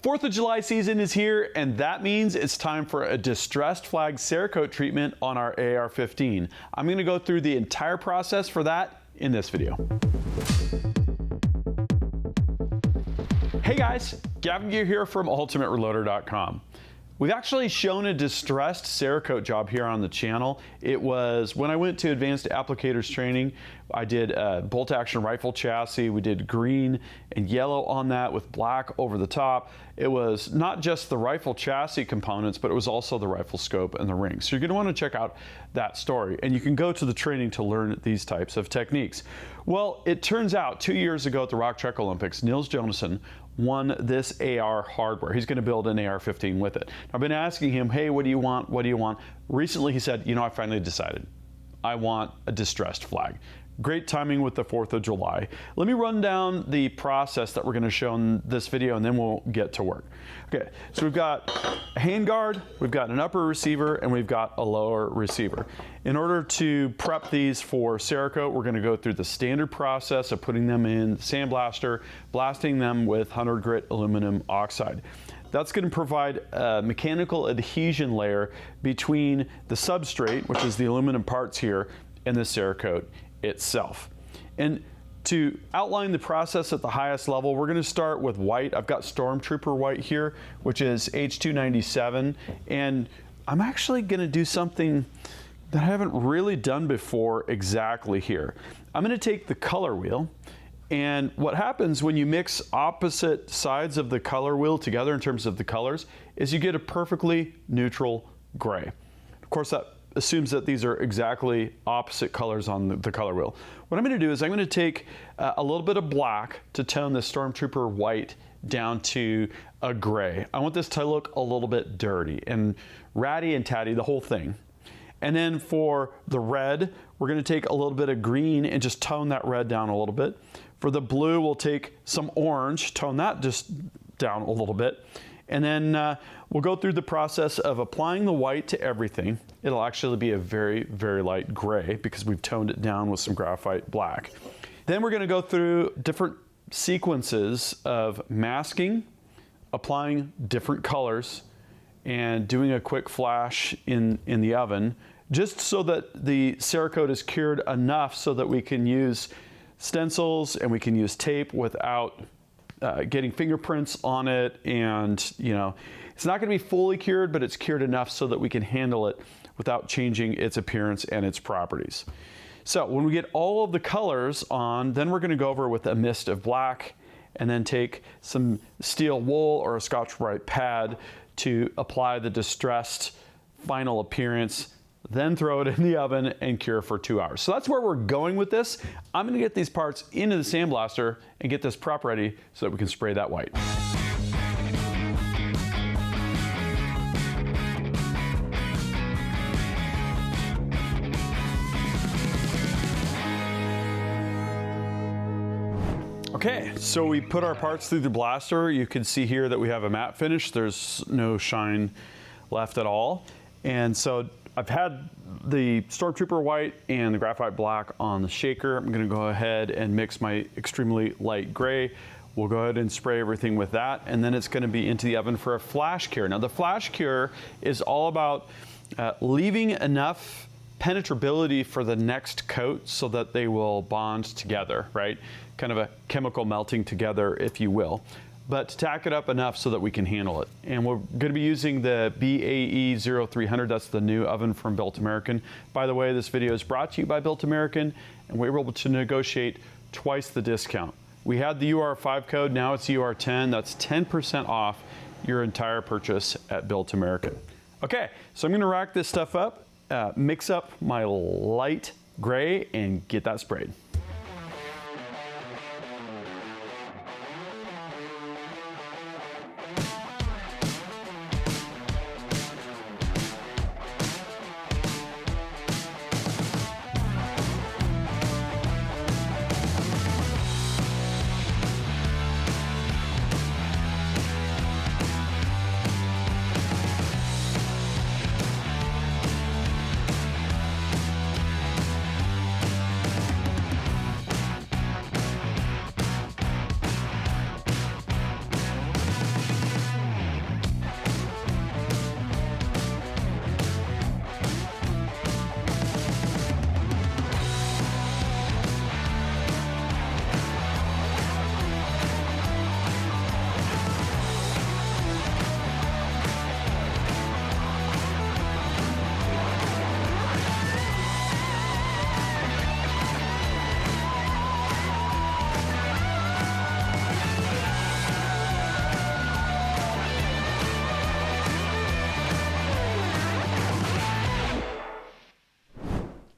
4th of July season is here, and that means it's time for a distressed flag Cerakote treatment on our AR-15. I'm going to go through the entire process for that in this video. Hey guys, Gavin Gear here from UltimateReloader.com. We've actually shown a distressed Cerakote job here on the channel. It was when I went to advanced applicators training. I did a bolt action rifle chassis. We did green and yellow on that with black over the top. It was not just the rifle chassis components, but it was also the rifle scope and the ring. So you're gonna wanna check out that story, and you can go to the training to learn these types of techniques. Well, it turns out 2 years ago at the Rock Trek Olympics, Niels Jonassen won this AR hardware. He's gonna build an AR-15 with it. I've been asking him, hey, what do you want? What do you want? Recently he said, you know, I finally decided. I want a distressed flag. Great timing with the 4th of July. Let me run down the process that we're gonna show in this video, and then we'll get to work. Okay, so we've got a handguard, we've got an upper receiver, and we've got a lower receiver. In order to prep these for Cerakote, we're gonna go through the standard process of putting them in the sandblaster, blasting them with 100 grit aluminum oxide. That's going to provide a mechanical adhesion layer between the substrate, which is the aluminum parts here, and the Cerakote itself. And to outline the process at the highest level, we're going to start with white. I've got Stormtrooper white here, which is H297, and I'm actually going to do something that I haven't really done before exactly here. I'm going to take the color wheel, and what happens when you mix opposite sides of the color wheel together in terms of the colors is you get a perfectly neutral gray. Of course, that assumes that these are exactly opposite colors on the color wheel. What I'm going to do is I'm going to take a little bit of black to tone the Stormtrooper white down to a gray. I want this to look a little bit dirty and ratty and tatty, the whole thing. And then for the red, we're going to take a little bit of green and just tone that red down a little bit. For the blue, we'll take some orange, tone that just down a little bit. And then we'll go through the process of applying the white to everything. It'll actually be a very, very light gray because we've toned it down with some graphite black. Then we're going to go through different sequences of masking, applying different colors, and doing a quick flash in the oven, just so that the Cerakote is cured enough so that we can use stencils and we can use tape without getting fingerprints on it. And you know, it's not going to be fully cured, but it's cured enough so that we can handle it without changing its appearance and its properties. So when we get all of the colors on, then we're going to go over with a mist of black, and then take some steel wool or a Scotch-Brite pad to apply the distressed final appearance, then throw it in the oven and cure for 2 hours. So that's where we're going with this. I'm going to get these parts into the sandblaster and get this prep ready so that we can spray that white. Okay, so we put our parts through the blaster. You can see here that we have a matte finish. There's no shine left at all. And so I've had the Stormtrooper white and the graphite black on the shaker. I'm gonna go ahead and mix my extremely light gray. We'll go ahead and spray everything with that, and then it's gonna be into the oven for a flash cure. Now the flash cure is all about leaving enough penetrability for the next coat so that they will bond together, right? Kind of a chemical melting together, if you will. But to tack it up enough so that we can handle it. And we're gonna be using the BAE 0300, that's the new oven from Built American. By the way, this video is brought to you by Built American, and we were able to negotiate twice the discount. We had the UR5 code, now it's UR10, that's 10% off your entire purchase at Built American. Okay, so I'm gonna rack this stuff up, mix up my light gray, and get that sprayed.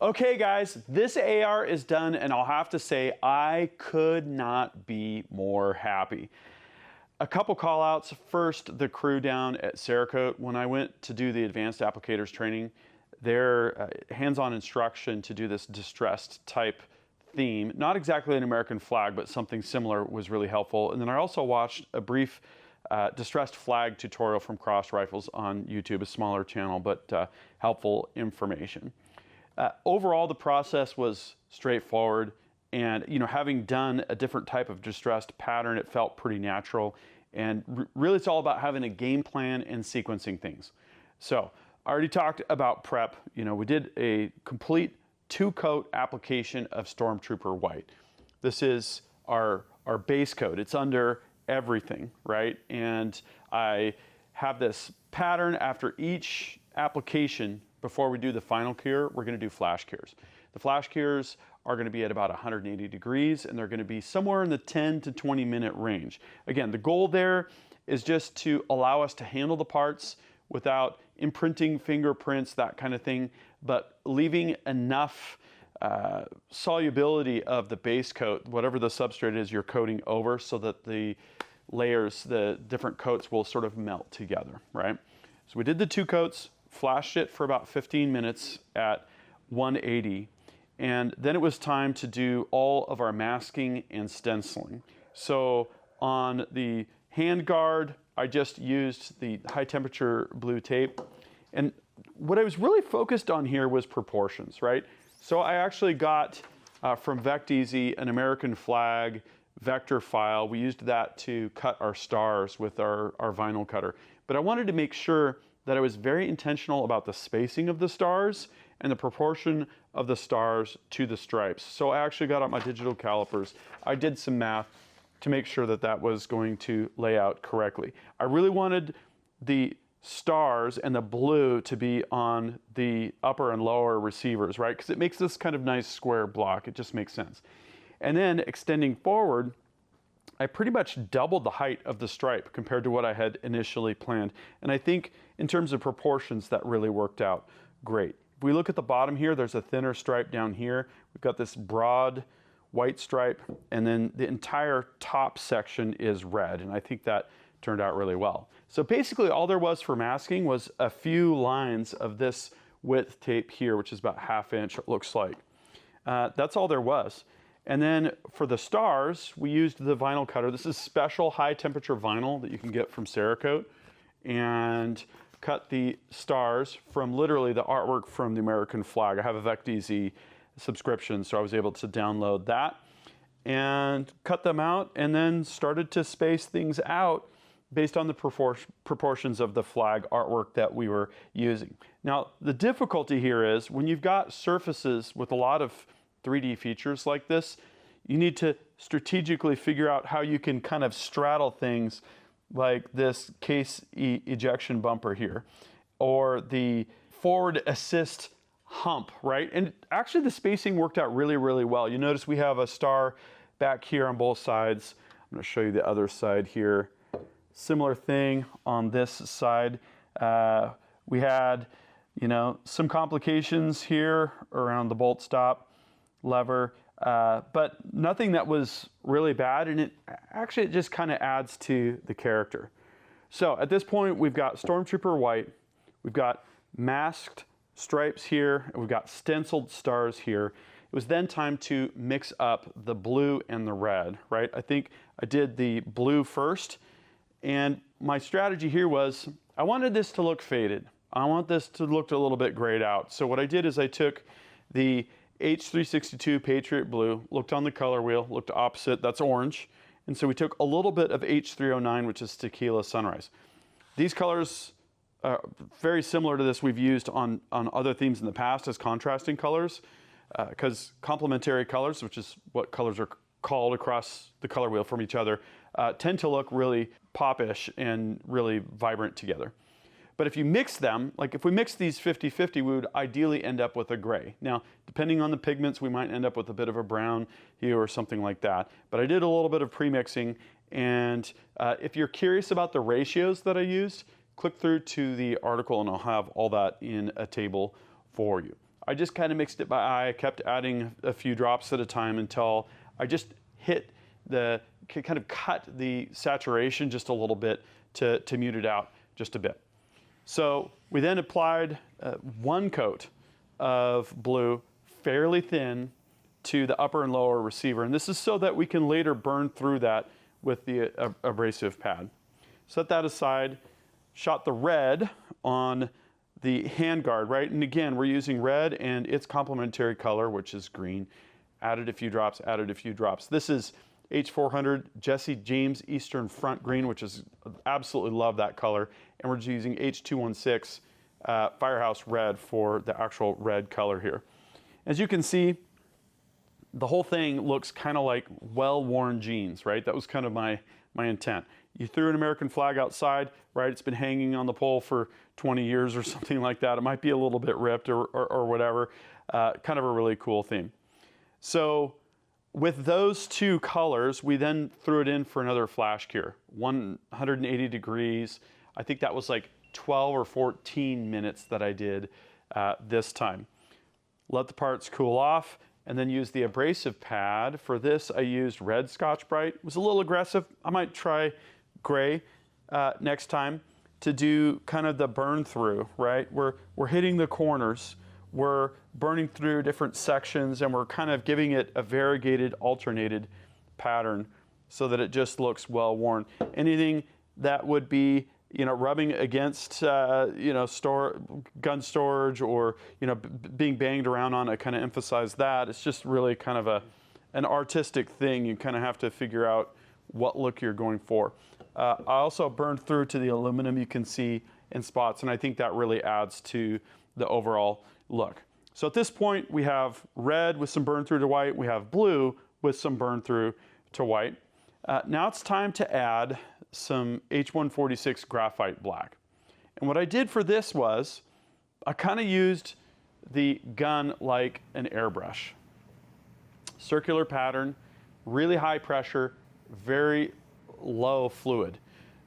Okay guys, this AR is done and I'll have to say I could not be more happy. A couple call outs. First, the crew down at Cerakote. When I went to do the advanced applicators training, their hands-on instruction to do this distressed type theme, not exactly an American flag, but something similar, was really helpful. And then I also watched a brief distressed flag tutorial from Cross Rifles on YouTube, a smaller channel, but helpful information. Overall, the process was straightforward, and having done a different type of distressed pattern, it felt pretty natural. And really, it's all about having a game plan and sequencing things. So I already talked about prep. We did a complete 2-coat application of Stormtrooper White. This is our base coat. It's under everything, right? And I have this pattern after each application. Before we do the final cure, we're going to do flash cures. The flash cures are going to be at about 180 degrees, and they're going to be somewhere in the 10 to 20 minute range. Again, the goal there is just to allow us to handle the parts without imprinting fingerprints, that kind of thing, but leaving enough solubility of the base coat, whatever the substrate is you're coating over, so that the layers, the different coats, will sort of melt together, right? So we did the 2 coats, flashed it for about 15 minutes at 180, and then it was time to do all of our masking and stenciling. So on the hand guard, I just used the high temperature blue tape, and what I was really focused on here was proportions, right? So I actually got from VectEasy an American flag vector file. We used that to cut our stars with our vinyl cutter, but I wanted to make sure that I was very intentional about the spacing of the stars and the proportion of the stars to the stripes. So I actually got out my digital calipers. I did some math to make sure that that was going to lay out correctly. I really wanted the stars and the blue to be on the upper and lower receivers, right? Because it makes this kind of nice square block. It just makes sense. And then extending forward, I pretty much doubled the height of the stripe compared to what I had initially planned. And I think in terms of proportions, that really worked out great. If we look at the bottom here, there's a thinner stripe down here. We've got this broad white stripe, and then the entire top section is red. And I think that turned out really well. So basically all there was for masking was a few lines of this width tape here, which is about 1/2 inch, it looks like. That's all there was. And then for the stars, we used the vinyl cutter. This is special high temperature vinyl that you can get from Cerakote, and cut the stars from literally the artwork from the American flag. I have a VectEasy subscription, so I was able to download that and cut them out, and then started to space things out based on the proportions of the flag artwork that we were using. Now, the difficulty here is when you've got surfaces with a lot of 3D features like this, you need to strategically figure out how you can kind of straddle things like this case ejection bumper here, or the forward assist hump, right? And actually the spacing worked out really, really well. You notice we have a star back here on both sides. I'm gonna show you the other side here. Similar thing on this side. We had, some complications here around the bolt stop lever, but nothing that was really bad, and it just kind of adds to the character. So at this point, we've got Stormtrooper White, we've got masked stripes here, and we've got stenciled stars here. It was then time to mix up the blue and the red, right? I think I did the blue first, and my strategy here was I wanted this to look faded. I want this to look a little bit grayed out. So what I did is I took the H362 Patriot Blue, looked on the color wheel, looked opposite, that's orange. And so we took a little bit of H309, which is Tequila Sunrise. These colors are very similar to this we've used on other themes in the past as contrasting colors, because complementary colors, which is what colors are called across the color wheel from each other, tend to look really popish and really vibrant together. But if you mix them, like if we mix these 50-50, we would ideally end up with a gray. Now, depending on the pigments, we might end up with a bit of a brown hue or something like that. But I did a little bit of pre-mixing, and if you're curious about the ratios that I used, click through to the article and I'll have all that in a table for you. I just kind of mixed it by eye. I kept adding a few drops at a time until I just hit kind of cut the saturation just a little bit to mute it out just a bit. So we then applied one coat of blue, fairly thin, to the upper and lower receiver. And this is so that we can later burn through that with the abrasive pad. Set that aside, shot the red on the handguard, right? And again, we're using red and its complementary color, which is green. Added a few drops, added a few drops. This is H400 Jesse James Eastern Front Green, which is, absolutely love that color. And we're just using H216 Firehouse Red for the actual red color here. As you can see, the whole thing looks kind of like well-worn jeans, right? That was kind of my intent. You threw an American flag outside, right? It's been hanging on the pole for 20 years or something like that. It might be a little bit ripped or whatever. Kind of a really cool theme. So with those two colors, we then threw it in for another flash cure, 180 degrees. I think that was like 12 or 14 minutes that I did this time. Let the parts cool off, and then use the abrasive pad. For this, I used red Scotch-Brite. It was a little aggressive. I might try gray next time to do kind of the burn through, right? We're hitting the corners, we're burning through different sections, and we're kind of giving it a variegated, alternated pattern so that it just looks well worn. Anything that would be, you know, rubbing against, you know, gun storage or, you know, being banged around on, I kind of emphasize that. It's just really kind of an artistic thing. You kind of have to figure out what look you're going for. I also burned through to the aluminum, you can see in spots, and I think that really adds to the overall look. So at this point, we have red with some burn through to white. We have blue with some burn through to white. Now it's time to add some H146 graphite black. And what I did for this was I kind of used the gun like an airbrush. Circular pattern, really high pressure, very low fluid.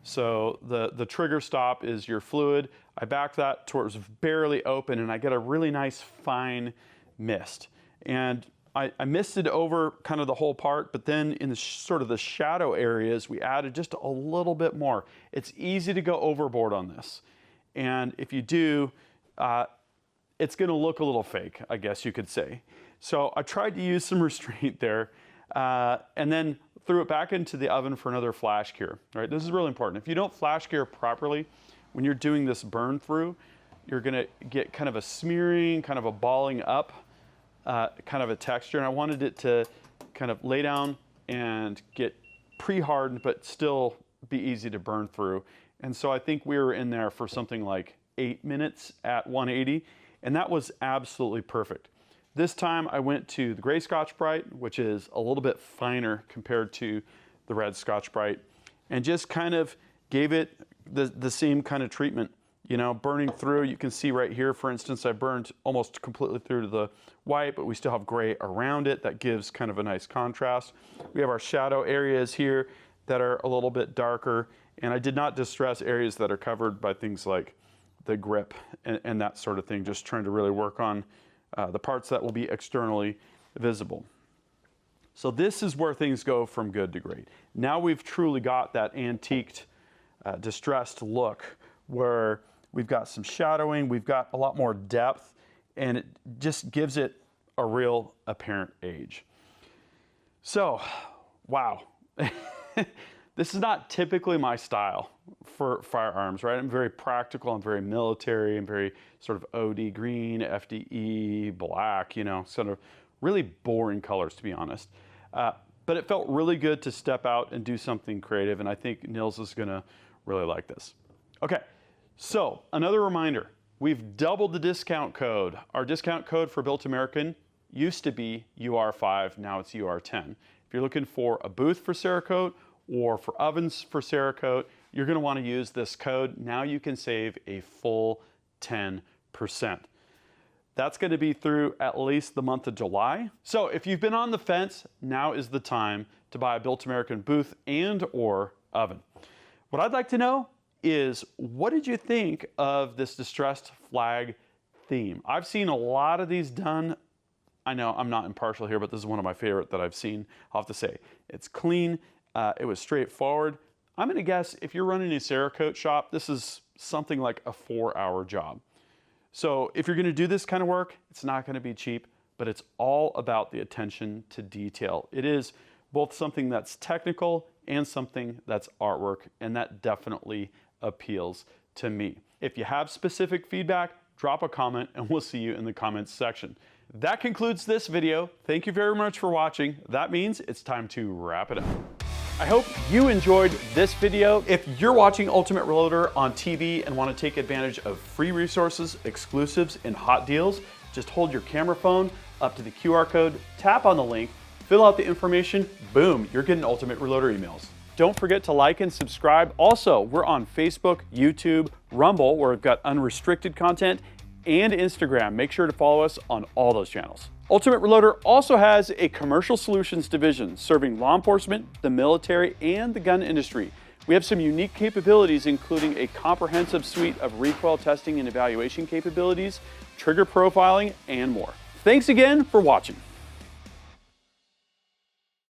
So the trigger stop is your fluid. I back that towards barely open and I get a really nice fine mist. And I misted over kind of the whole part, but then in the sort of the shadow areas, we added just a little bit more. It's easy to go overboard on this. And if you do, it's gonna look a little fake, I guess you could say. So I tried to use some restraint there, and then threw it back into the oven for another flash cure, right? This is really important. If you don't flash cure properly, when you're doing this burn through, you're gonna get kind of a smearing, kind of a balling up, kind of a texture, and I wanted it to kind of lay down and get pre-hardened, but still be easy to burn through. And so I think we were in there for something like 8 minutes at 180, and that was absolutely perfect. This time I went to the gray Scotch-Brite, which is a little bit finer compared to the red Scotch-Brite, and just kind of gave it the same kind of treatment. You know, burning through, you can see right here, for instance, I burned almost completely through to the white, but we still have gray around it. That gives kind of a nice contrast. We have our shadow areas here that are a little bit darker, and I did not distress areas that are covered by things like the grip and that sort of thing, just trying to really work on the parts that will be externally visible. So this is where things go from good to great. Now we've truly got that antiqued, distressed look where we've got some shadowing, we've got a lot more depth, and it just gives it a real apparent age. So, wow. This is not typically my style for firearms, right? I'm very practical, I'm very military, I'm very sort of OD green, FDE, black, you know, sort of really boring colors, to be honest. But it felt really good to step out and do something creative, and I think Nils is gonna really like this. Okay, so another reminder, we've doubled the discount code. Our discount code for Built American used to be UR5, now it's UR10. If you're looking for a booth for Cerakote or for ovens for Cerakote, you're gonna wanna use this code. Now you can save a full 10%. That's gonna be through at least the month of July. So if you've been on the fence, now is the time to buy a Built American booth and or oven. What I'd like to know is, what did you think of this distressed flag theme. I've seen a lot of these done. I know I'm not impartial here, but this is one of my favorite that I've seen. I'll have to say, it's clean, it was straightforward. I'm gonna guess if you're running a Cerakote shop, this is something like a 4-hour job. So if you're gonna do this kind of work, it's not gonna be cheap, but it's all about the attention to detail. It is both something that's technical and something that's artwork, and that definitely appeals to me. If you have specific feedback, drop a comment and we'll see you in the comments section. That concludes this video. Thank you very much for watching. That means it's time to wrap it up. I hope you enjoyed this video. If you're watching Ultimate Reloader on TV and want to take advantage of free resources, exclusives, and hot deals, just hold your camera phone up to the QR code, tap on the link, fill out the information, boom, you're getting Ultimate Reloader emails. Don't forget to like and subscribe. Also, we're on Facebook, YouTube, Rumble, where we've got unrestricted content, and Instagram. Make sure to follow us on all those channels. Ultimate Reloader also has a commercial solutions division serving law enforcement, the military, and the gun industry. We have some unique capabilities, including a comprehensive suite of recoil testing and evaluation capabilities, trigger profiling, and more. Thanks again for watching.